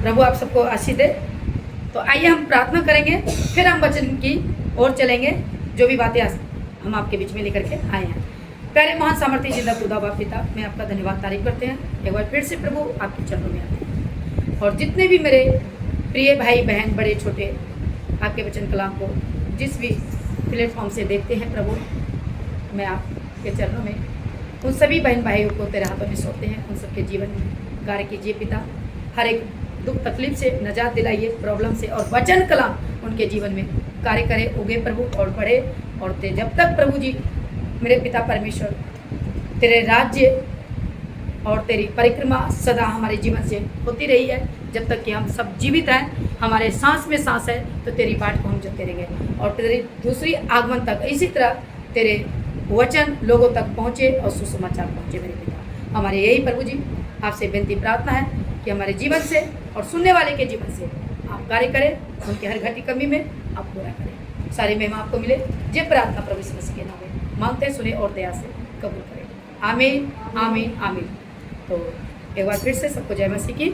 प्रभु आप सबको आशीष दे। तो आइए हम प्रार्थना करेंगे, फिर हम वचन की ओर चलेंगे, जो भी बातें हम आपके बीच में लेकर के आए हैं। प्यारे महान सामर्थ्य जिंदा खुदा बाप पिता, मैं आपका धन्यवाद तारीफ करते हैं। एक बार फिर से प्रभु आपके चरणों में आते हैं, और जितने भी मेरे प्रिय भाई बहन बड़े छोटे आपके वचन कलाम को जिस भी प्लेटफॉर्म से देखते हैं प्रभु, मैं आपके चरणों में उन सभी बहन भाइयों को तेरे हाथों में सौंपते हैं। उन सबके जीवन में कार्य कीजिए पिता, हर एक दुख तकलीफ से नजात दिलाइए, प्रॉब्लम से, और वचन कलाम उनके जीवन में कार्य करे, उगे प्रभु और बढ़े और ते जब तक प्रभु जी मेरे पिता परमेश्वर तेरे राज्य और तेरी परिक्रमा सदा हमारे जीवन से होती रही है, जब तक कि हम सब जीवित हैं, हमारे सांस में सांस है, तो तेरी बाट को हम चलते रहेंगे और तेरी दूसरी आगमन तक इसी तरह तेरे वचन लोगों तक पहुँचे और सुसमाचार पहुँचे मेरे पिता। हमारे यही प्रभु जी आपसे विनती प्रार्थना है कि हमारे जीवन से और सुनने वाले के जीवन से आप कार्य करें, उनके हर घटी कमी में आप पूरा करें। सारी महिमा आपको मिले, ये प्रार्थना प्रभु यीशु मसीह के नाम में मांगते सुने और दया से कबूल करें। आमीन आमीन आमीन। तो एक बार फिर से सबको जय मसीह की।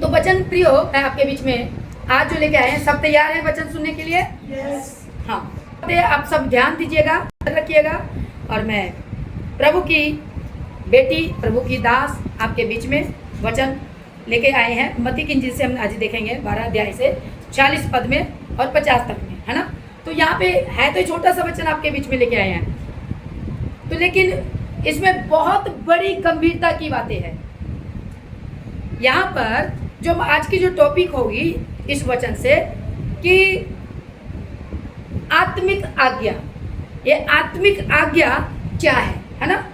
तो वचन प्रियो है आपके बीच में आज जो लेके आए हैं, सब तैयार हैं वचन सुनने के लिए? हाँ, आप सब ध्यान दीजिएगा, रखिएगा। और मैं प्रभु की बेटी, प्रभु की दास आपके बीच में वचन लेके आए हैं। मत्ती की इंजील से हम आज देखेंगे 12 अध्याय से 40 पद में और 50 तक में, है ना। तो यहाँ पे है तो छोटा सा वचन आपके बीच में लेके आए हैं, तो लेकिन इसमें बहुत बड़ी गंभीरता की बातें हैं। यहाँ पर जो आज की जो टॉपिक होगी इस वचन से कि आत्मिक आज्ञा, ये आत्मिक आज्ञा क्या है ना।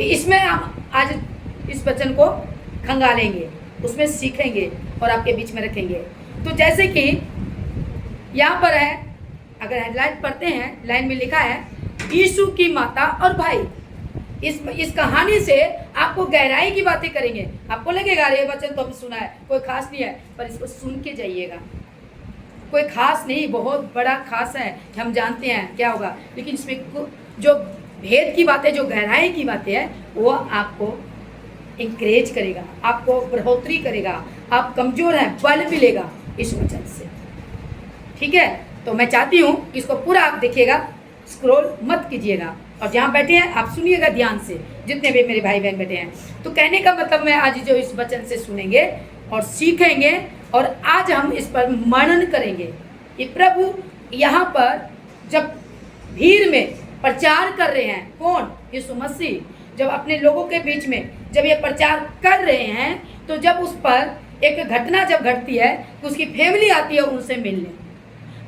इसमें हम आज इस वचन को खंगालेंगे, उसमें सीखेंगे और आपके बीच में रखेंगे। तो जैसे कि यहाँ पर है, अगर हेडलाइन पढ़ते हैं, लाइन में लिखा है यीशु की माता और भाई। इस कहानी से आपको गहराई की बातें करेंगे। आपको लगेगा ये वचन तो हमने सुना है, कोई खास नहीं है, पर इसको सुन के जाइएगा। कोई खास नहीं, बहुत बड़ा खास है, हम जानते हैं क्या होगा, लेकिन इसमें जो भेद की बातें, जो गहराई की बातें हैं, वो आपको इंकरेज करेगा, आपको बढ़ोतरी करेगा। आप कमजोर हैं, बल मिलेगा इस वचन से, ठीक है। तो मैं चाहती हूँ कि इसको पूरा आप देखिएगा, स्क्रॉल मत कीजिएगा, और जहाँ बैठे हैं आप सुनिएगा ध्यान से, जितने भी मेरे भाई बहन बैठे हैं। तो कहने का मतलब मैं आज जो इस वचन से सुनेंगे और सीखेंगे, और आज हम इस पर मनन करेंगे कि प्रभु यहाँ पर जब भीड़ में प्रचार कर रहे हैं, कौन? यीशु मसीह जब अपने लोगों के बीच में जब ये प्रचार कर रहे हैं, तो जब उस पर एक घटना जब घटती है तो उसकी फैमिली आती है उनसे मिलने।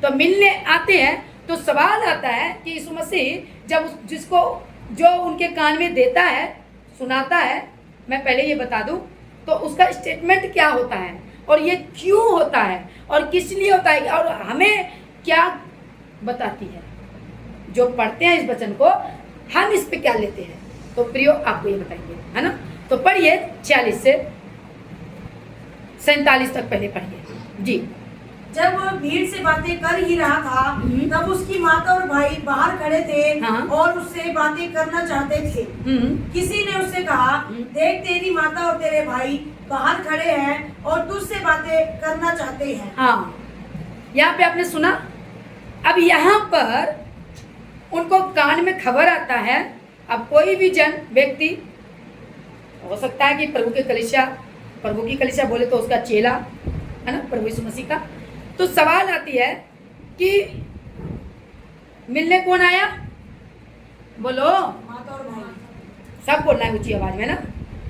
तो मिलने आते हैं तो सवाल आता है कि यीशु मसीह जब जिसको जो उनके कान में देता है, सुनाता है, मैं पहले ये बता दूं, तो उसका स्टेटमेंट क्या होता है और ये क्यों होता है और किस लिए होता है और हमें क्या बताती है। जो पढ़ते हैं इस वचन को, हम इस पे क्या लेते हैं, तो प्रियो आपको ये बताएंगे, है ना। तो पढ़िए 40 से 47 तक पहले पढ़िए जी। जब वह भीड़ से बातें कर ही रहा था, तब उसकी माता और भाई बाहर खड़े थे। हाँ। और उससे बातें करना चाहते थे। किसी ने उससे कहा, देख तेरी माता और तेरे भाई बाहर खड़े हैं और तुझसे बातें करना चाहते हैं। हाँ, यहाँ पे आपने सुना। अब यहाँ पर उनको कान में खबर आता है। अब कोई भी जन व्यक्ति हो सकता है कि प्रभु की कलीसिया बोले तो उसका चेला, है ना, प्रभु यीशु मसीह का। तो सवाल आती है कि मिलने कौन आया? बोलो, माता और भाई। सब बोलना है ऊंची आवाज में ना।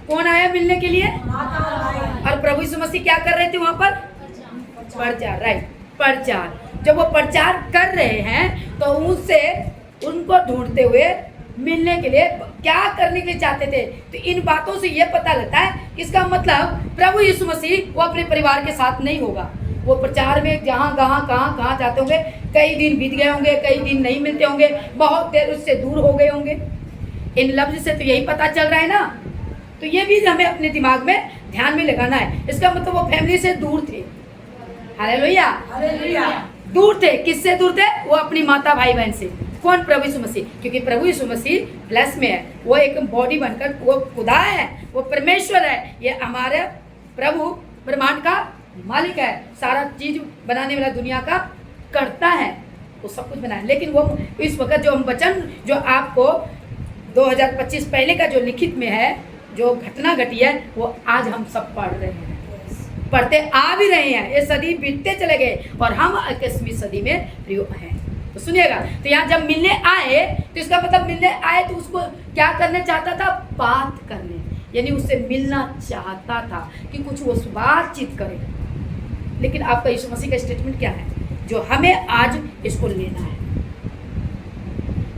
कौन आया मिलने के लिए? माता और भाई। और प्रभु यीशु मसीह क्या कर रहे थे वहां पर? प्रचार, राइट, प्रचार। जब वो प्रचार कर रहे हैं तो उनको ढूंढते हुए मिलने के लिए क्या करने के लिए चाहते थे। तो इन बातों से ये पता लगता है, इसका मतलब प्रभु यीशु मसीह वो अपने परिवार के साथ नहीं होगा। वो प्रचार में कहाँ जाते होंगे, कई दिन बीत गए होंगे, कई दिन नहीं मिलते होंगे, बहुत देर उससे दूर हो गए होंगे। इन लफ्ज से तो यही पता चल रहा है ना। तो ये भी हमें अपने दिमाग में ध्यान में लगाना है। इसका मतलब वो फैमिली से दूर थे। Hallelujah, hallelujah. दूर थे। किससे दूर थे? वो अपनी माता भाई बहन से। कौन? प्रभु यीशु मसीह। क्योंकि प्रभु यीशु मसीह फ्लैश में है, वो एक बॉडी बनकर, वो खुदा है, वो परमेश्वर है। ये हमारे प्रभु ब्रह्मांड का मालिक है, सारा चीज बनाने वाला दुनिया का करता है, वो सब कुछ बनाया। लेकिन वो इस वक्त जो हम वचन जो आपको 2025 पहले का जो लिखित में है, जो घटना घटी है, वो आज हम सब पढ़ रहे हैं, पढ़ते आ भी रहे हैं। ये सदी बीतते चले गए और हम 21वीं सदी में प्रयोग हैं। तो सुनिएगा, तो यहाँ जब मिलने आए तो इसका मतलब मिलने आए तो उसको क्या करने चाहता था? बात करने, यानी उससे मिलना चाहता था कि कुछ वो बातचीत करे। लेकिन आपका यीशु मसीह का स्टेटमेंट क्या है जो हमें आज इसको लेना है?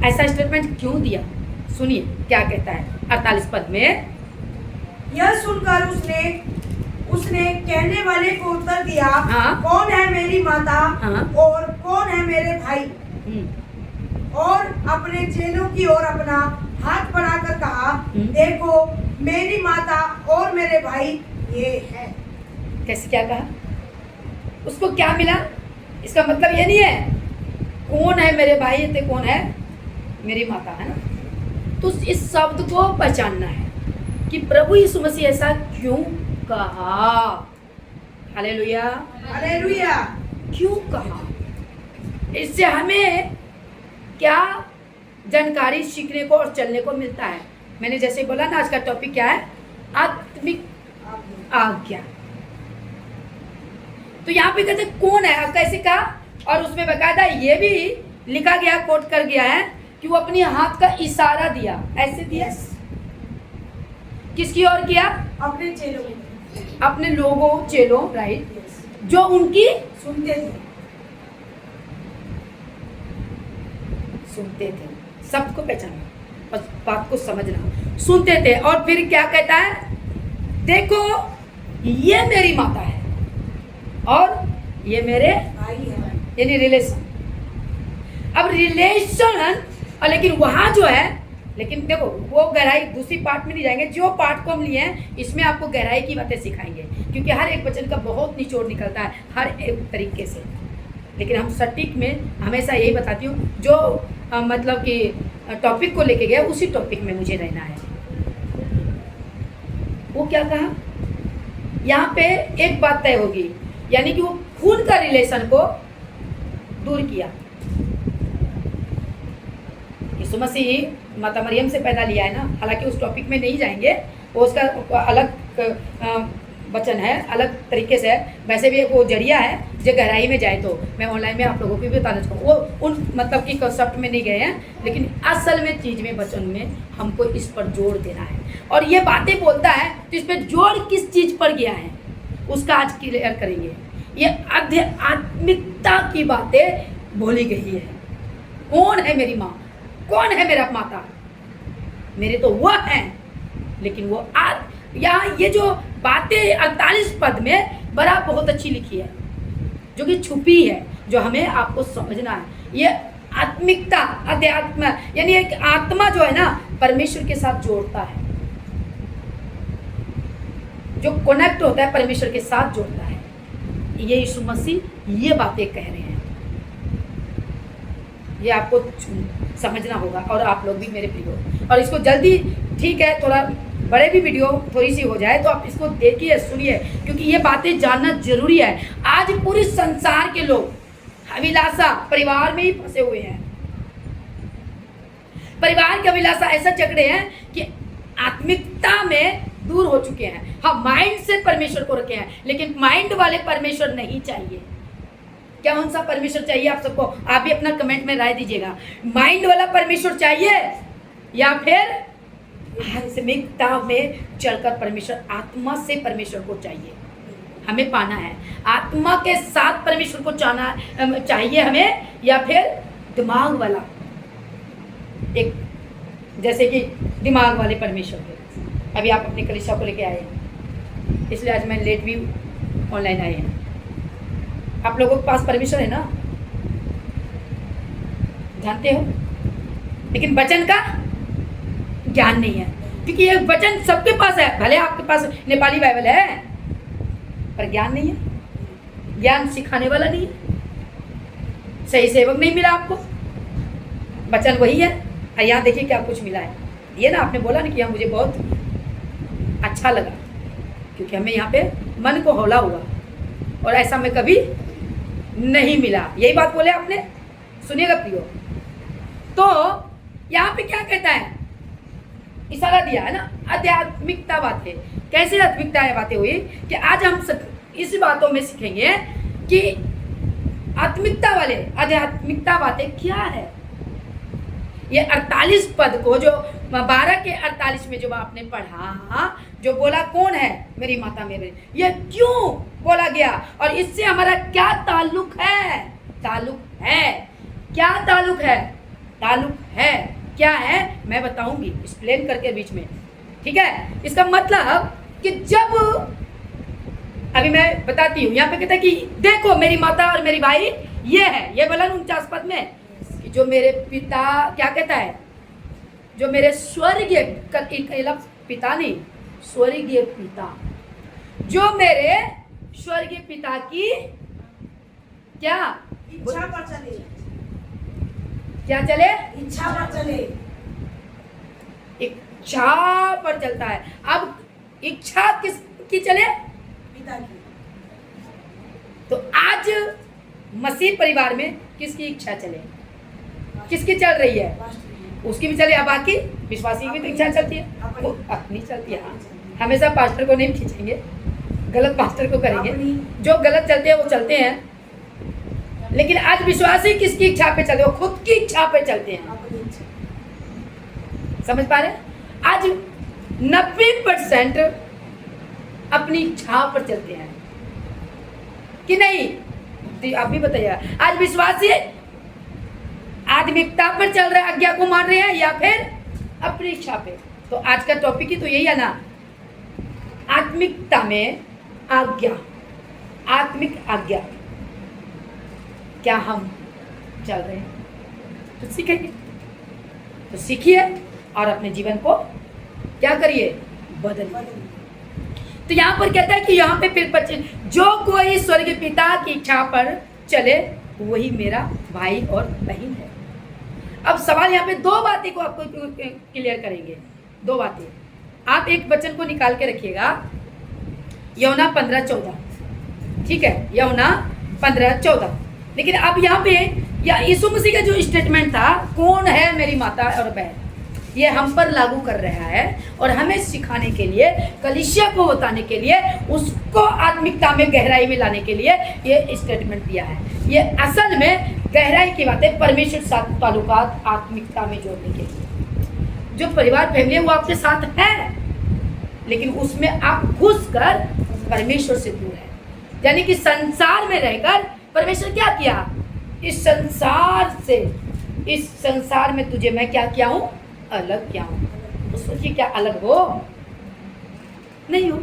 ऐसा स्टेटमेंट क्यों दिया? सुनिए क्या कहता है 48 पद में। यह सुनकर उसने कहने वाले को उत्तर दिया, हाँ। कौन है मेरी माता, हाँ। और कौन है मेरे भाई? और अपने चेलों की ओर अपना हाथ बढ़ाकर कहा, देखो मेरी माता और मेरे भाई ये है। कैसे क्या कहा? उसको क्या मिला? इसका मतलब ये नहीं है कौन है मेरे भाई, ये कौन है मेरी माता, है ना? तो इस शब्द को पहचानना है कि प्रभु यीशु मसीह ऐसा क्यों कहा। Hallelujah, hallelujah. क्यों कहा? इससे हमें क्या जानकारी सीखने को और चलने को मिलता है। मैंने जैसे बोला ना, आज का टॉपिक क्या है? आत्मिक आज्ञा। तो यहाँ पे कहते कौन है, अब कैसे कहा? और उसमें बकायदा ये भी लिखा गया, कोट कर गया है कि वो अपने हाथ का इशारा दिया। ऐसे दिया, किसकी ओर किया? अपने चेलों को, अपने लोगों, चेलों, राइट, जो उनकी सुनते थे। सबको पहचानना, बस बात को समझना। सुनते थे और फिर क्या कहता है? देखो ये मेरी माता है और ये मेरे भाई है, यानी रिलेशन। अब रिलेशन, लेकिन वहां जो है, लेकिन देखो वो गहराई दूसरी पार्ट में नहीं जाएंगे। जो पार्ट को हम लिए हैं इसमें आपको गहराई की बातें सिखाएंगे, क्योंकि हर एक वचन का बहुत निचोड़ निकलता है हर एक तरीके से। लेकिन हम सटीक में हमेशा यही बताती हूँ, जो मतलब कि टॉपिक को लेके गए उसी टॉपिक में मुझे रहना है। वो क्या कहा? यहाँ पे एक बात तय होगी, यानी कि वो खून का रिलेशन को दूर किया। यीशु मसीह माता मरियम से पैदा लिया है ना, हालांकि उस टॉपिक में नहीं जाएंगे, वो उसका अलग वचन है, अलग तरीके से है। वैसे भी वो जरिया है, जो गहराई में जाए तो मैं ऑनलाइन में आप लोगों को भी बताना चाहूँगा। वो उन मतलब कि कंसेप्ट में नहीं गए हैं, लेकिन असल में चीज़ में वचन में हमको इस पर जोर देना है। और ये बातें बोलता है तो इस पर जोर किस चीज़ पर गया है उसका आज क्लियर करेंगे। ये आध्यात्मिकता की बातें बोली गई है। कौन है मेरी माँ, कौन है मेरा माता? मेरे तो वह हैं, लेकिन वो यहाँ ये जो बातें 48 पद में बड़ा बहुत अच्छी लिखी है, जो कि छुपी है, जो हमें आपको समझना है। ये आत्मिकता, अध्यात्म, यानी एक आत्मा जो है ना परमेश्वर के साथ जोड़ता है, जो कनेक्ट होता है परमेश्वर के साथ जोड़ता है। ये यीशु मसीह ये बातें कह रहे हैं, ये आपको समझना होगा। और आप लोग भी मेरे प्रिय, और इसको जल्दी, ठीक है थोड़ा बड़े भी वीडियो थोड़ी सी हो जाए तो आप इसको देखिए, सुनिए, क्योंकि ये बातें जानना जरूरी है। आज पूरे संसार के लोग अभिलाषा परिवार में ही फंसे हुए हैं। परिवार की अभिलाषा ऐसा चक्रे हैं कि आत्मिकता में दूर हो चुके हैं। हाँ, माइंड से परमेश्वर को रखे हैं, लेकिन माइंड वाले परमेश्वर नहीं चाहिए। क्या कौन सा परमेश्वर चाहिए आप सबको? आप भी अपना कमेंट में राय दीजिएगा। माइंड वाला परमेश्वर चाहिए या फिर आत्मिकता में चलकर परमेश्वर, आत्मा से परमेश्वर को चाहिए? हमें पाना है आत्मा के साथ परमेश्वर को चाहिए हमें, या फिर दिमाग वाला, एक जैसे कि दिमाग वाले परमेश्वर के। अभी आप अपनी कलीसिया को लेके आए हैं, इसलिए आज मैं लेट भी ऑनलाइन आए हैं। आप लोगों के पास परमेश्वर है ना, जानते हो, लेकिन वचन का ज्ञान नहीं है, क्योंकि ये वचन सबके पास है। भले आपके पास नेपाली बाइबल है, पर ज्ञान नहीं है, ज्ञान सिखाने वाला नहीं है, सही सेवक नहीं मिला आपको। वचन वही है, और यहाँ देखिए क्या कुछ मिला है। ये ना आपने बोला ना कि यहाँ मुझे बहुत अच्छा लगा, क्योंकि हमें यहाँ पे मन को हौला हुआ, और ऐसा मैं कभी नहीं मिला। यही बात बोले आपने, सुनिएगा प्रियो। तो यहाँ पे क्या कहता है, इशारा दिया है ना, आध्यात्मिकता बातें। कैसे आध्यात्मिकता बातें हुई कि आज हम इस बातों में सीखेंगे कि आध्यात्मिकता बातें क्या है। ये 48 पद को जो 12 के 48 में जो आपने पढ़ा, जो बोला कौन है मेरी माता मेरे, ये क्यों बोला गया और इससे हमारा क्या ताल्लुक है? ताल्लुक है क्या? ताल्लुक है क्या है, मैं बताऊंगी एक्सप्लेन करके बीच में, ठीक है। इसका मतलब कि जब अभी मैं बताती हूँ, यहाँ पे कहता है कि देखो मेरी माता और मेरी भाई ये है, ये बोला 49 पद में कि जो मेरे पिता, क्या कहता है, जो मेरे स्वर्गीय पिता नहीं, स्वर्गीय पिता, जो मेरे स्वर्गीय पिता की क्या इच्छा पर चले, क्या चले? इच्छा पर चले, इच्छा पर चलता है। अब इच्छा किसकी चले? पिता की। तो आज मसीह परिवार में किसकी इच्छा चले? किसकी चल रही है? उसकी भी चले। अब बाकी विश्वासी की भी तो इच्छा चलती है, वो अपनी चलती है। हमेशा पास्टर को नहीं खींचेंगे, गलत पास्टर को करेंगे, जो गलत चलते हैं वो चलते हैं। लेकिन आज विश्वासी किसकी इच्छा पे चलते? वो खुद की इच्छा पे चलते हैं। समझ पा रहे? आज 90% अपनी इच्छा पर चलते हैं कि नहीं? तो आप भी बताइए, आज विश्वासी आध्यात्मिकता पर चल रहे हैं, आज्ञा को मान रहे हैं, या फिर अपनी इच्छा पे? तो आज का टॉपिक ही तो यही है ना, आत्मिकता में आज्ञा, आत्मिक आज्ञा क्या हम चल रहे हैं? तो सीखेंगे, तो सीखिए और अपने जीवन को क्या करिए? बदलिए। तो यहाँ पर कहता है कि यहाँ पे फिर जो कोई स्वर्गीय पिता की इच्छा पर चले वही मेरा भाई और बहन है। अब सवाल यहाँ पे दो बातें को आपको क्लियर करेंगे, दो बातें। आप एक वचन को निकाल के रखिएगा, यूहन्ना 15:14, ठीक है, यूहन्ना 15:14। लेकिन अब यहाँ पे या यीशु मसीह का जो स्टेटमेंट था, कौन है मेरी माता और बहन, ये हम पर लागू कर रहा है और हमें सिखाने के लिए, कलीसिया को बताने के लिए, उसको आत्मिकता में गहराई में लाने के लिए ये स्टेटमेंट दिया है। ये असल में गहराई की बातें परमेश्वर साथ ताल्लुकात आत्मिकता में जोड़ने के लिए। जो परिवार फैमिली वो आपके साथ है, लेकिन उसमें आप घुस कर परमेश्वर से दूर है। यानी कि संसार में रहकर परमेश्वर क्या किया? इस संसार से, इस संसार में तुझे मैं क्या किया हूँ? अलग किया हूँ। तो सोचिए, क्या अलग हो? नहीं हो।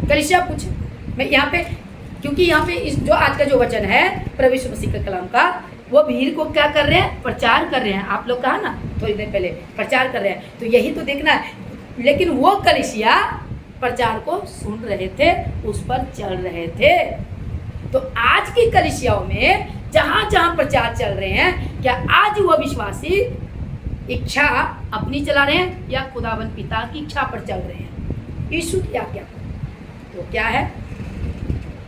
कलीसिया पूछे, मैं यहाँ पे, क्योंकि यहाँ पे इस जो आज का जो वचन है प्रभु यीशु मसीह का कलाम का, वो भीड़ को क्या कर रहे हैं? प्रचार कर रहे हैं। आप लोग कहा ना थोड़ी देर पहले, प्रचार कर रहे हैं, तो यही तो देखना है। लेकिन वो कलीसिया प्रचार को सुन रहे थे, उस पर चल रहे थे। तो आज की कलीसियाओं में जहाँ जहाँ प्रचार चल रहे हैं, क्या आज वो विश्वासी इच्छा अपनी चला रहे हैं या खुदावन पिता की इच्छा पर चल रहे हैं? यीशु की आज्ञा। तो क्या है?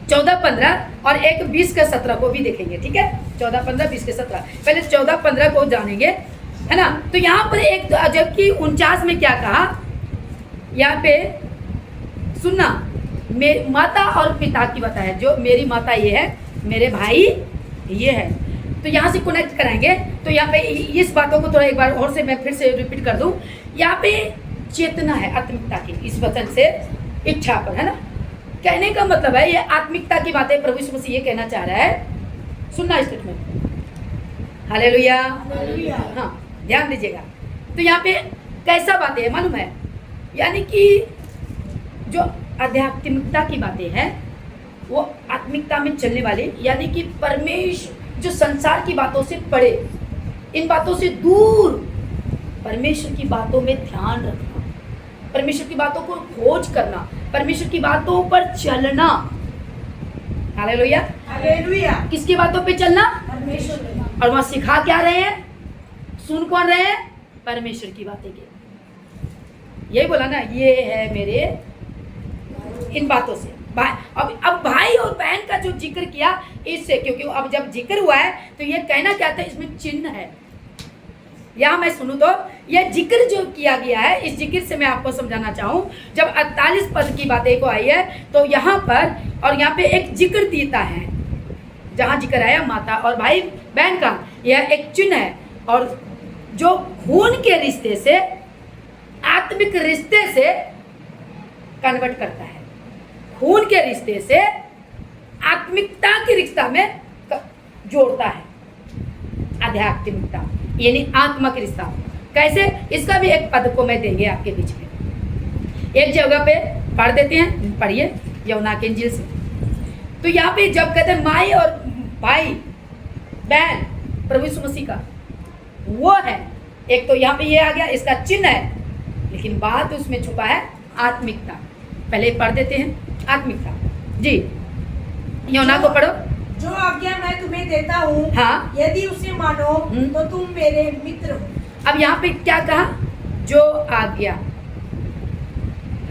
14-15 और एक 20-17 को भी देखेंगे, ठीक है। 14-15, 20-17, पहले 14-15 को जानेंगे, है ना। तो यहाँ पर एक, जबकि 49 में क्या कहा, यहाँ पे सुनना, मेरी माता और पिता की बताया, जो मेरी माता ये है, मेरे भाई ये है। तो यहाँ से कनेक्ट कराएंगे। तो यहाँ पे इस बातों को थोड़ा एक बार और से मैं फिर से रिपीट कर दूँ। यहाँ पे चेतना है आत्मिकता की, इस वचन से इच्छा पर, है ना। कहने का मतलब है ये आत्मिकता की बातें प्रभु यीशु मसीह ये कहना चाह रहा है। सुनना स्टेटमेंट, हालेलुया, हाँ, ध्यान दीजिएगा। तो यहाँ पे कैसा बातें है मालूम है? यानी कि जो आध्यात्मिकता की बातें हैं वो आत्मिकता में चलने वाले, यानी कि परमेश्वर जो संसार की बातों से परे, इन बातों से दूर, परमेश्वर की बातों में ध्यान रखना, परमेश्वर की बातों को खोज करना, परमेश्वर की बातों पर चलना। Hallelujah, hallelujah. किसकी बातों पे चलना? परमेश्वर। और वहाँ सिखा क्या रहे हैं? सुन कौन रहे हैं? परमेश्वर की बातें के। यही बोला ना, ये है मेरे इन बातों से। अब भाई और बहन का जो जिक्र किया इससे, क्योंकि अब जब जिक्र हुआ है तो ये कहना क्या था, इसमें चिन्ह है। यहाँ मैं सुनूं तो ये जिक्र जो किया गया है, इस जिक्र से मैं आपको समझाना चाहूँ, जब 48 पद की बातें को आई है तो यहाँ पर और यहाँ पे एक जिक्र देता है, जहाँ जिक्र आया माता और भाई बहन का, यह एक चिन्ह है। और जो खून के रिश्ते से आत्मिक रिश्ते से कन्वर्ट करता है, खून के रिश्ते से आत्मिकता के रिश्ता में जोड़ता है, आध्यात्मिकता यानी आत्मा के रिश्ता। कैसे, इसका भी एक पद को मैं देंगे आपके बीच में। एक जगह पे पढ़ देते हैं, पढ़िए यूहन्ना के इंजील से। तो यहाँ पे जब कहते हैं माई और भाई बहन प्रभु यीशु मसीह का, वो है एक, तो यहाँ पे ये आ गया, इसका चिन्ह है, लेकिन बात उसमें छुपा है आत्मिकता। पहले पढ़ देते हैं आत्मिकता जी, यूहन्ना को पढ़ो। जो आज्ञा मैं तुम्हें देता हूँ, हाँ, यदि उसे मानो तो तुम मेरे मित्र हो। अब यहाँ पे क्या कहा, जो आज्ञा,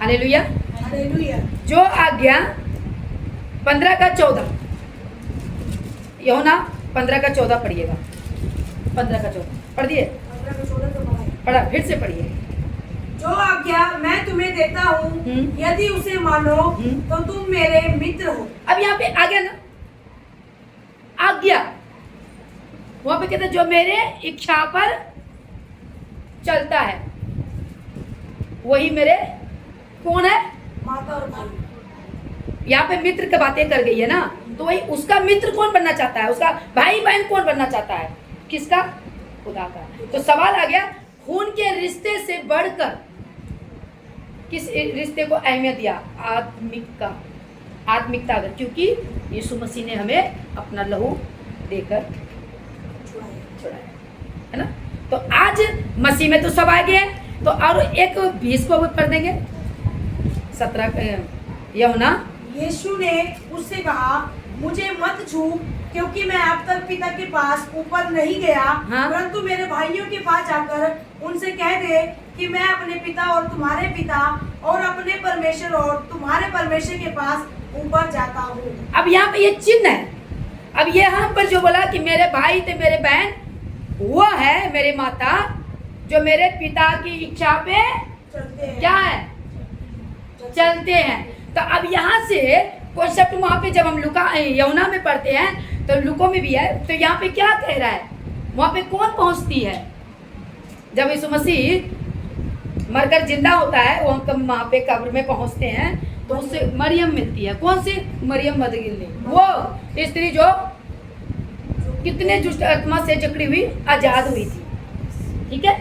हालेलुया, हालेलुया। जो आज्ञा 15 का 14, यूहन्ना 15 का 14 पढ़िएगा, 15 का 14 पढ़ दिए, 15 का 14 तो पढ़ा, फिर से पढ़िए। जो आज्ञा मैं तुम्हें देता हूँ, यदि उसे मानो तो तुम मेरे मित्र हो। अब यहाँ पे आ गया ना आज्ञा, वहां पे कहते जो मेरे इच्छा पर चलता है वही मेरे कौन है, माता और भाई। यहाँ पे मित्र की बातें कर गई है ना, तो वही उसका मित्र कौन बनना चाहता है, उसका भाई बहन कौन बनना चाहता है, किसका, खुदा का। तो सवाल आ गया, खून के रिश्ते से बढ़कर किस रिश्ते को अहमियत दिया, आत्मिकता, क्योंकि यीशु मसीह ने हमें अपना लहू देकर छुड़ाया है ना। तो आज मसीह में तो सब आ गए, तो और एक 20 को पढ़ देंगे, 17 यूहन्ना। यीशु ने उससे कहा, मुझे मत छू, क्योंकि मैं अब तक पिता के पास ऊपर नहीं गया, हाँ? परंतु मेरे भाइयों के पास जाकर उनसे कह दे कि मैं अपने पिता और तुम्हारे पिता और अपने परमेश्वर और तुम्हारे परमेश्वर के पास ऊपर जाता हूँ। अब यहाँ पे ये चिन्ह है। अब यहाँ पर जो बोला कि मेरे भाई थे मेरे बहन, वो है मेरे माता, जो मेरे पिता की इच्छा पे चलते हैं। क्या है, चलते हैं। तो अब यहाँ से कॉन्सेप्ट वहाँ पे जब हम यूहन्ना में पढ़ते हैं तो लूका में भी है, तो यहाँ पे क्या कह रहा है, वहाँ पे कौन पहुँचती है, जब यीशु मसीह मरकर जिंदा होता है, वो हम वहाँ पे कब्र में पहुँचते हैं, तो उससे मरियम मिलती है। कौन सी मरियम मदगिनी, वो स्त्री जो कितने दुष्ट आत्मा से जकड़ी हुई आजाद हुई थी, ठीक है।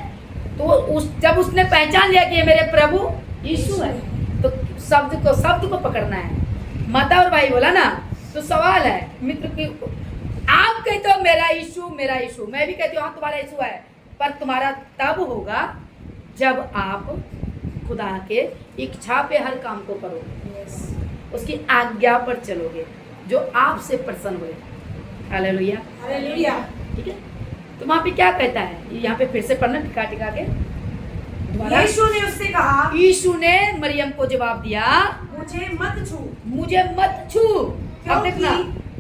तो जब उसने पहचान लिया कि ये मेरे प्रभु यीशु है, तो शब्द को पकड़ना है। माता और भाई बोला ना, तो सवाल है मित्र की, आप कहते हो मेरा यीशु, मैं भी कहती हूँ हाँ तुम्हारा यीशु है, पर तुम्हारा तब होगा जब आप खुदा के इच्छा पे हर काम को करोगे, उसकी आज्ञा पर चलोगे, जो आपसे प्रसन्न हुए। Hallelujah, hallelujah. ठीक है। तो वहाँ पे क्या कहता है, यहाँ पे फिर से पढ़ना टिका के दोबारा। यीशु ने उससे कहा, यीशु ने मरियम को जवाब दिया, मुझे मत छू, मुझे मत छू। अब देखना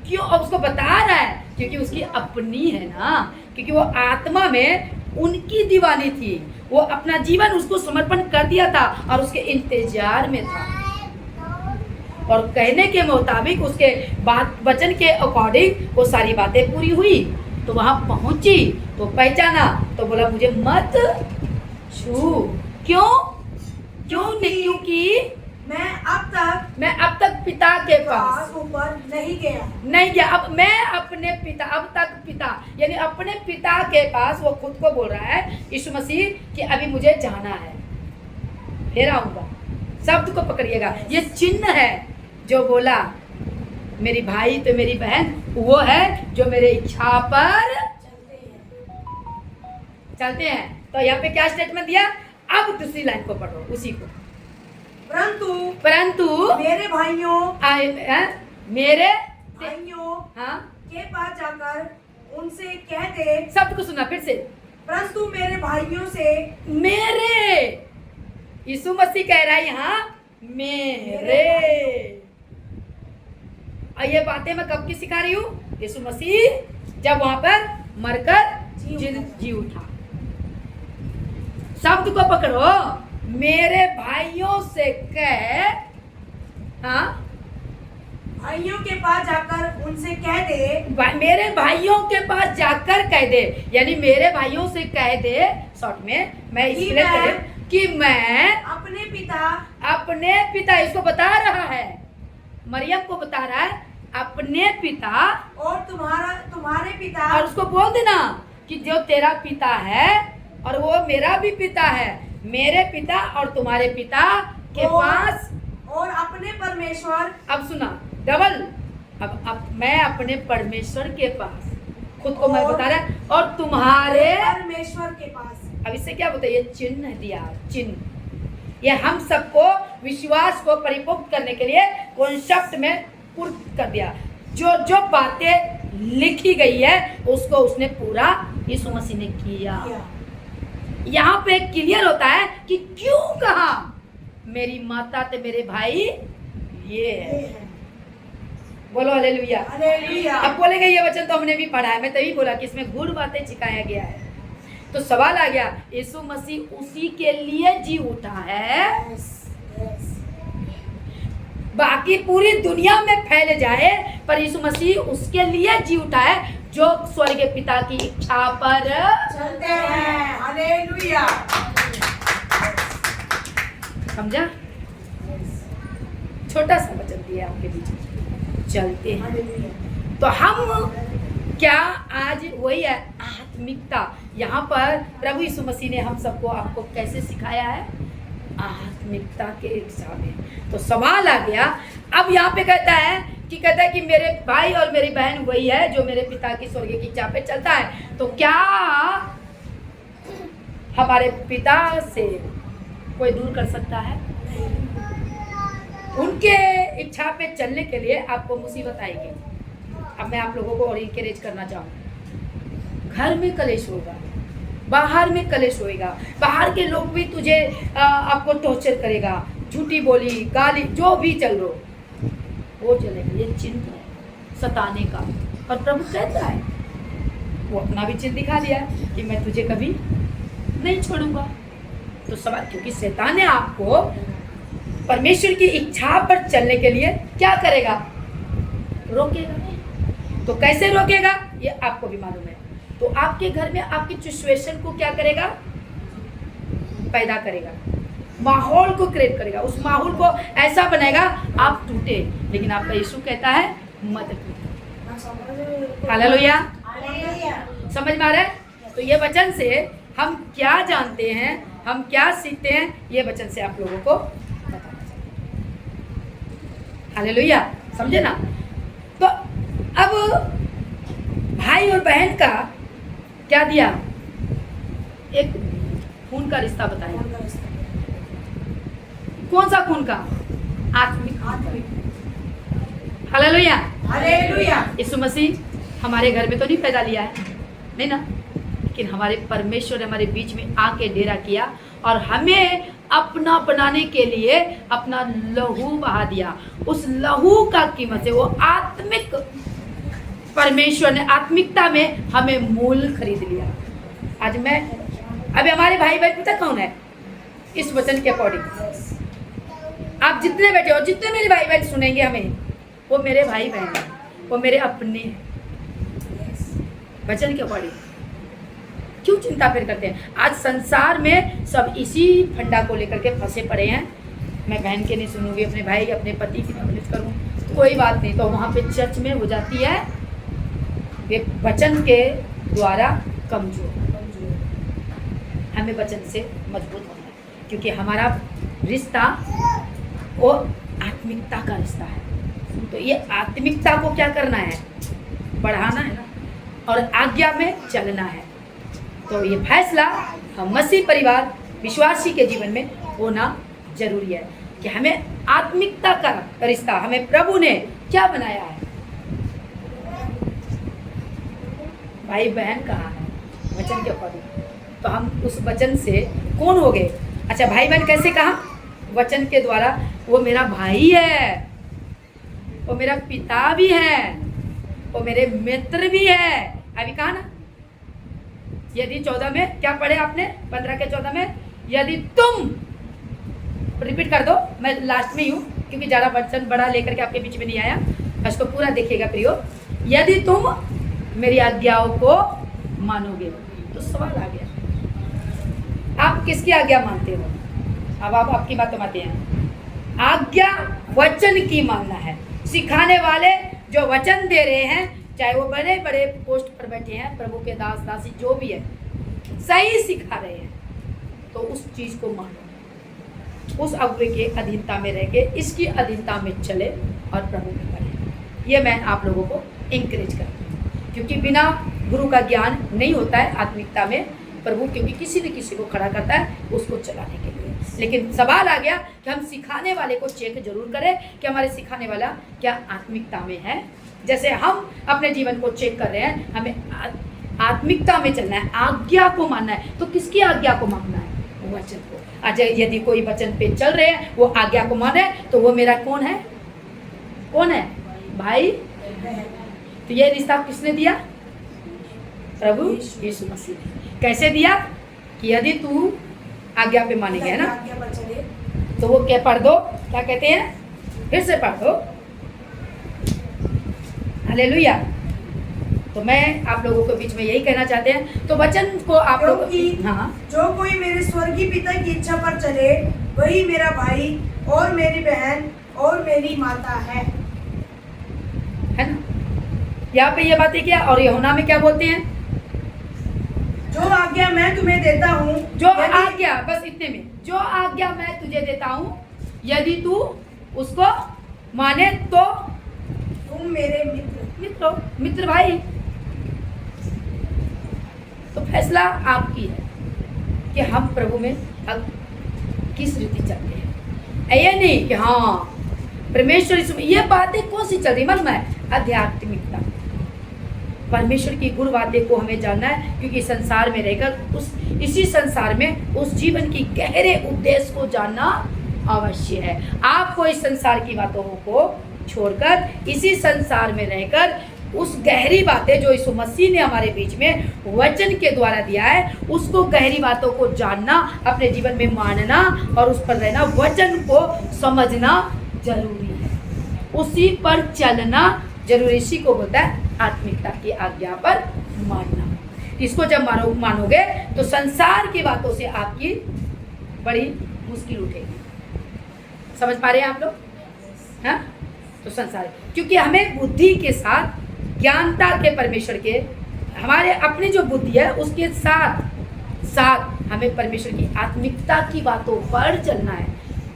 क्यों, अब उसको बता रहा है, क्योंकि उसकी अपनी है ना, क्योंकि वो आत्मा में उनकी दीवानी थी, वो अपना जीवन उसको समर्पण कर दिया था और उसके इंतजार में था, और कहने के मुताबिक उसके बात वचन के अकॉर्डिंग वो सारी बातें पूरी हुई। तो वहां पहुंची तो पहचाना, तो बोला मुझे मत छू। क्यों नहीं, क्योंकि मैं अब तक पिता के पास ऊपर नहीं गया। अब मैं अपने पिता, अब तक पिता यानी अपने पिता के पास, वो खुद को बोल रहा है यीशु मसीह कि अभी मुझे जाना है, फिर आऊंगा। शब्द को पकड़िएगा, ये चिन्ह है जो बोला मेरी भाई तो मेरी बहन, वो है जो मेरे इच्छा पर चलते हैं। तो यहाँ पे क्या स्टेटमेंट दिया, अब दूसरी लाइन को पढ़ो, उसी को। परंतु मेरे भाइयों हाँ के पास जाकर उनसे कह दे, शब्द को सुना फिर से, परंतु मेरे भाइयों से, मेरे यीशु मसीह कह रहा है यहाँ मेरे, और ये बातें मैं कब की सिखा रही हूँ? यीशु मसीह जब वहां पर मरकर जी उठा। शब्द को पकड़ो, मेरे भाइयों से कह, हाँ, भाइयों के पास जाकर उनसे कह दे, मेरे भाइयों के पास जाकर कह दे, यानी मेरे भाइयों से कह दे, शॉर्ट में मैं इसलिए कि मैं अपने पिता, इसको बता रहा है, मरियम को बता रहा है, अपने पिता और तुम्हारे पिता, और उसको बोल देना कि जो तेरा पिता है और वो मेरा भी पिता है, मेरे पिता और तुम्हारे पिता के पास, और अपने परमेश्वर, अब सुना डबल, अब मैं अपने परमेश्वर के पास, खुद को मैं बता रहा, और तुम्हारे परमेश्वर के पास। अब इससे क्या बताइए? चिन्ह दिया, चिन्ह। ये हम सबको विश्वास को परिपक्व करने के लिए कॉन्सेप्ट में पूर्ण कर दिया। जो जो बातें लिखी गई है उसको उसने पूरा यीशु मसीह ने किया। यहाँ पे क्लियर होता है कि क्यों कहा मेरी माता ते मेरे भाई ये है। बोलो हालेलुया। हालेलुया। अब बोलेंगे ये वचन तो हमने भी पढ़ा है, मैं तभी बोला कि इसमें गुड़ बातें सिखाया गया है। तो सवाल आ गया, यीशु मसीह उसी के लिए जी उठा है, बाकी पूरी दुनिया में फैल जाए पर यीशु मसीह उसके लिए जी उठा है जो स्वर्ग के पिता की इच्छा पर चलते हैं। हालेलुया। समझा? छोटा सा वचन दिया आपके बीच में, चलते हैं। तो हम क्या आज वही है आत्मिकता। यहाँ पर प्रभु यीशु मसीह ने हम सबको आपको कैसे सिखाया है? आत्मिकता के हिसाब में। तो सवाल आ गया, अब यहाँ पे कहता है कि मेरे भाई और मेरी बहन वही है जो मेरे पिता की स्वर्ग की इच्छा पे चलता है। तो क्या हमारे पिता से कोई दूर कर सकता है? उनके इच्छा पे चलने के लिए आपको मुसीबत आएगी। अब मैं आप लोगों को और इंकरेज करना चाहूँ, घर में कलेश होगा, बाहर में कलेश होएगा, बाहर के लोग भी तुझे आपको टॉर्चर करेगा, झूठी बोली गाली जो भी चल रहा वो चलेगा। ये चिन्ह है सताने का। और प्रभु कहता है, वो अपना भी चिन्ह दिखा दिया कि मैं तुझे कभी नहीं छोड़ूंगा। तो सवाल, क्योंकि शैतान ने आपको परमेश्वर की इच्छा पर चलने के लिए क्या करेगा? रोकेगा। तो कैसे रोकेगा ये आपको भी मालूम है। तो आपके घर में आपकी सिचुएशन को क्या करेगा? पैदा करेगा, माहौल को क्रिएट करेगा, उस माहौल को ऐसा बनाएगा आप टूटे, लेकिन आपका यीशु कहता है मत टूटे। हालेलुया। समझ में आ रहा है? तो ये वचन से हम क्या जानते हैं, हम क्या सीखते हैं, ये वचन से आप लोगों को बताना चाहिए। हालेलुया। समझे ना? तो अब भाई और बहन का क्या दिया? एक खून का रिश्ता बताया। कौन सा खून का? आत्मिक। हालेलुया। हालेलुया। यीशु मसीह हमारे घर में तो नहीं पैदा लिया है, नहीं ना, लेकिन हमारे परमेश्वर ने हमारे बीच में आके डेरा किया और हमें अपना बनाने के लिए अपना लहू बहा दिया। उस लहू का कीमत से वो आत्मिक परमेश्वर ने आत्मिकता में हमें मूल खरीद लिया। आज मैं अभी हमारे भाई बहन पता कौन है? इस वचन के अकॉर्डिंग आप जितने बैठे हो, जितने मेरे भाई बहन सुनेंगे हमें, वो मेरे भाई बहन हैं, वो मेरे अपने हैं। वचन के अकॉर्डिंग क्यों चिंता फिर करते हैं? आज संसार में सब इसी फंडा को लेकर के फंसे पड़े हैं। मैं बहन के नहीं सुनूंगी, अपने भाई अपने पति की नॉलेज करूँ, कोई बात नहीं। तो वहाँ पे चर्च में हो जाती है वे वचन के द्वारा कमजोर। हमें वचन से मजबूत होना है, क्योंकि हमारा रिश्ता वो आत्मिकता का रिश्ता है। तो ये आत्मिकता को क्या करना है? बढ़ाना है और आज्ञा में चलना है। तो ये फैसला हम मसीह परिवार विश्वासी के जीवन में होना जरूरी है कि हमें आत्मिकता का रिश्ता, हमें प्रभु ने क्या बनाया है। भाई बहन कहाँ है? वचन के अकॉर्डिंग। तो हम उस वचन से कौन हो गए? अच्छा, भाई बहन कैसे कहा? वचन के द्वारा। वो मेरा भाई है, वो मेरा पिता भी है, वो मेरे मित्र भी है। अभी कहा ना, यदि 14 में क्या पढ़े आपने, 15 के 14 में, यदि तुम, रिपीट कर दो, मैं लास्ट में ही हूँ क्योंकि ज़्यादा वचन बड़ा लेकर के आपके बीच में नहीं आया, इसको पूरा देखिएगा प्रियो। यदि तुम मेरी आज्ञाओं को मानोगे, तो सवाल आ गया, आप किसकी आज्ञा मानते हो? अब आप आपकी बात मानते हैं, आज्ञा वचन की मानना है। सिखाने वाले जो वचन दे रहे हैं, चाहे वो बड़े बड़े पोस्ट पर बैठे हैं, प्रभु के दास दासी जो भी है, सही सिखा रहे हैं, तो उस चीज को मानो, उस अगुवे के अधीनता में रह के इसकी अधीनता में चले और प्रभु में बढ़े। ये मैं आप लोगों को इंकरेज करती हूँ, क्योंकि बिना गुरु का ज्ञान नहीं होता है आत्मिकता में प्रभु, क्योंकि किसी न किसी को खड़ा करता है उसको चलाने के लिए। लेकिन सवाल आ गया कि हम सिखाने वाले को चेक जरूर करें कि हमारे सिखाने वाला क्या आत्मिकता में है। जैसे हम अपने जीवन को चेक कर रहे हैं, हमें आत्मिकता में चलना है, आज्ञा को मानना है, तो किसकी आज्ञा को मानना है? वचन को। आज यदि कोई वचन पे चल रहे हैं, वो आज्ञा को मान रहे हैं, तो वो मेरा कौन है? कौन है? भाई। तो ये रिश्ता किसने दिया? प्रभु यीशु मसीह ने। कैसे दिया? कि यदि तू आज्ञा पे मानेंगे, है ना, तो वो क्या पढ़ दो, क्या कहते हैं, फिर से पढ़ दो, हालेलुया। तो मैं आप लोगों के बीच में यही कहना चाहते हैं, तो वचन को आप लोग, हाँ, जो कोई मेरे स्वर्गीय पिता की इच्छा पर चले, वही मेरा भाई और मेरी बहन और मेरी माता है ना। यहाँ पे ये बातें क्या, और यूहन्ना में क्या बोलते हैं? जो आज्ञा मैं तुम्हें देता हूँ, जो आज्ञा, बस इतने में, जो आज्ञा मैं तुझे देता हूँ, यदि तू उसको माने तो तुम मेरे मित्र भाई। तो फैसला आपकी है कि हम प्रभु में अब किस रीति चलते हैं। ये नहीं कि हाँ परमेश्वर, ये बातें कौन सी चल रही, मालूम है? आध्यात्मिकता, परमेश्वर की गुरु बातें को हमें जानना है, क्योंकि संसार में रहकर इसी संसार में उस जीवन की गहरे उद्देश्य को जानना अवश्य है। आपको इस संसार की बातों को छोड़कर इसी संसार में रहकर उस गहरी बातें जो यीशु मसीह ने हमारे बीच में वचन के द्वारा दिया है, उसको गहरी बातों को जानना, अपने जीवन में मानना और उस पर रहना, वचन को समझना जरूरी है, उसी पर चलना जरूरी। इसी को बोलता है आत्मिकता की आज्ञा पर मानना। इसको जब मानोगे तो संसार की बातों से आपकी बड़ी मुश्किल उठेगी। समझ पा रहे हैं आप लोग? हाँ, तो संसार, क्योंकि हमें बुद्धि के साथ, ज्ञानता के परमेश्वर के, हमारे अपनी जो बुद्धि है उसके साथ साथ हमें परमेश्वर की आत्मिकता की बातों पर चलना है,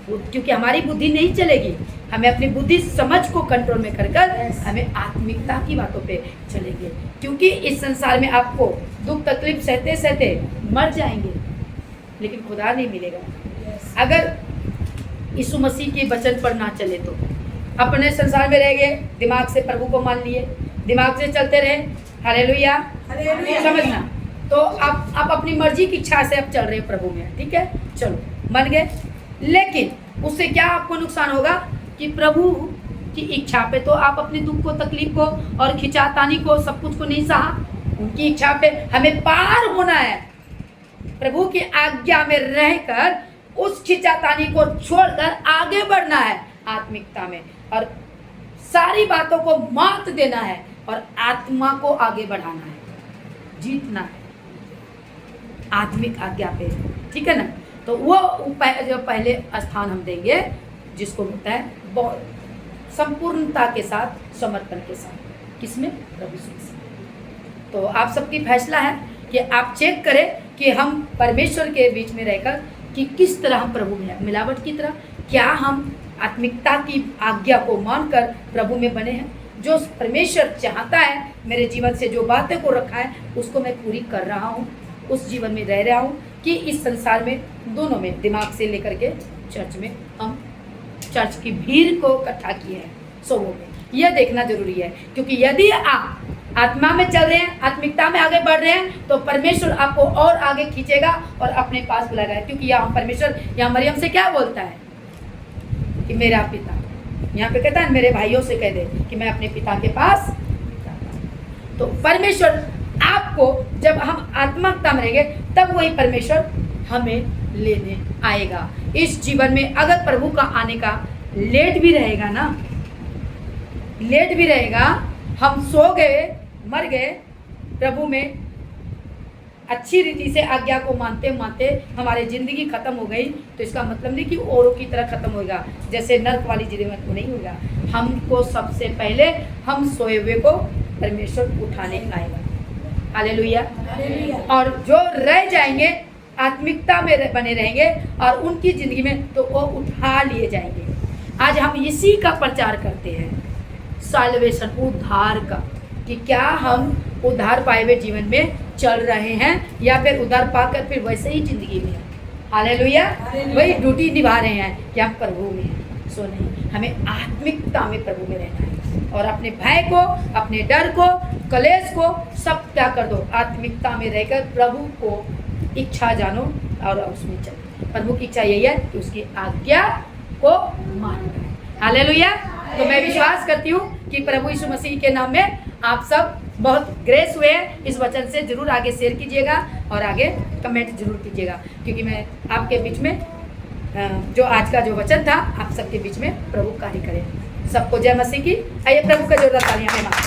क्योंकि हमारी बुद्धि नहीं चलेगी। हमें अपनी बुद्धि समझ को कंट्रोल में कर हमें आत्मिकता की बातों पे चलेंगे, क्योंकि इस संसार में आपको दुख तकलीफ सहते सहते मर जाएंगे, लेकिन खुदा नहीं मिलेगा। अगर यीशु मसीह के वचन पर ना चले तो अपने संसार में रह गए, दिमाग से प्रभु को मान लिए, दिमाग से चलते रहे, हालेलुया, समझना। तो आप अपनी मर्जी की इच्छा से अब चल रहे हैं प्रभु में, ठीक है, चलो मान गए, लेकिन उससे क्या आपको नुकसान होगा कि प्रभु की इच्छा पे तो आप अपने दुख को, तकलीफ को और खिंचातानी को, सब कुछ को नहीं सहा। उनकी इच्छा पे हमें पार होना है, प्रभु की आज्ञा में रहकर उस खिंचातानी को छोड़कर आगे बढ़ना है आत्मिकता में, और सारी बातों को मात देना है और आत्मा को आगे बढ़ाना है, जीतना है आत्मिक आज्ञा पे, ठीक है ना। तो वो जो पहले स्थान हम देंगे, जिसको होता है बहुत संपूर्णता के साथ, समर्पण के साथ, किसमें? प्रभु यीशु मसीह। तो आप सबकी फैसला है कि आप चेक करें कि हम परमेश्वर के बीच में रहकर कि किस तरह हम प्रभु में, मिलावट की तरह, क्या हम आत्मिकता की आज्ञा को मानकर प्रभु में बने हैं। जो परमेश्वर चाहता है मेरे जीवन से, जो बातें को रखा है, उसको मैं पूरी कर रहा हूँ, उस जीवन में रह रहा हूँ कि इस संसार में, दोनों में, दिमाग से लेकर के चर्च में, हम चर्च की भीड़ को इकट्ठा किए हैं सबों में, यह देखना जरूरी है। क्योंकि यदि आप आत्मा में चल रहे हैं, आत्मिकता में आगे बढ़ रहे हैं, तो परमेश्वर आपको और आगे खींचेगा और अपने पास बुलाएगा। क्योंकि यहाँ परमेश्वर, यहाँ मरियम से क्या बोलता है कि मेरा पिता, यहाँ पे कहता है मेरे भाइयों से कह दे कि मैं अपने पिता के पास जाता हूं। तो परमेश्वर आपको, जब हम आत्मिकता में रहेंगे तब वही परमेश्वर हमें लेने आएगा। इस जीवन में अगर प्रभु का आने का लेट भी रहेगा ना, लेट भी रहेगा, हम सो गए, मर गए, प्रभु में अच्छी रीति से आज्ञा को मानते मानते हमारी ज़िंदगी खत्म हो गई, तो इसका मतलब नहीं कि औरों की तरह खत्म होगा, जैसे नर्क वाली जीवन को नहीं होगा। हमको सबसे पहले हम सोए हुए को परमेश्वर उठाने आएगा। हालेलुया। और जो रह जाएंगे आत्मिकता में बने रहेंगे और उनकी ज़िंदगी में, तो वो उठा लिए जाएंगे। आज हम इसी का प्रचार करते हैं, साल्वेशन, उद्धार का, कि क्या हम उद्धार पाए हुए जीवन में चल रहे हैं या फिर उद्धार पाकर फिर वैसे ही ज़िंदगी में हैं। हालेलुया। वही ड्यूटी निभा रहे हैं कि हम प्रभु में हैं। सो नहीं, हमें आत्मिकता में प्रभु में रहना है और अपने भय को, अपने डर को, कलेश को सब क्या कर दो, आत्मिकता में रहकर प्रभु को इच्छा जानो और उसमें चलो। प्रभु की इच्छा यही है कि उसकी आज्ञा को मानना है। हालेलुया। तो मैं विश्वास करती हूँ कि प्रभु यीशु मसीह के नाम में आप सब बहुत ग्रेस हुए हैं। इस वचन से जरूर आगे शेयर कीजिएगा और आगे कमेंट जरूर कीजिएगा, क्योंकि मैं आपके बीच में जो आज का जो वचन था आप सबके बीच में प्रभु कार्य करें। सबको जय मसीह की। आइए प्रभु का जोरदार तालियां दें।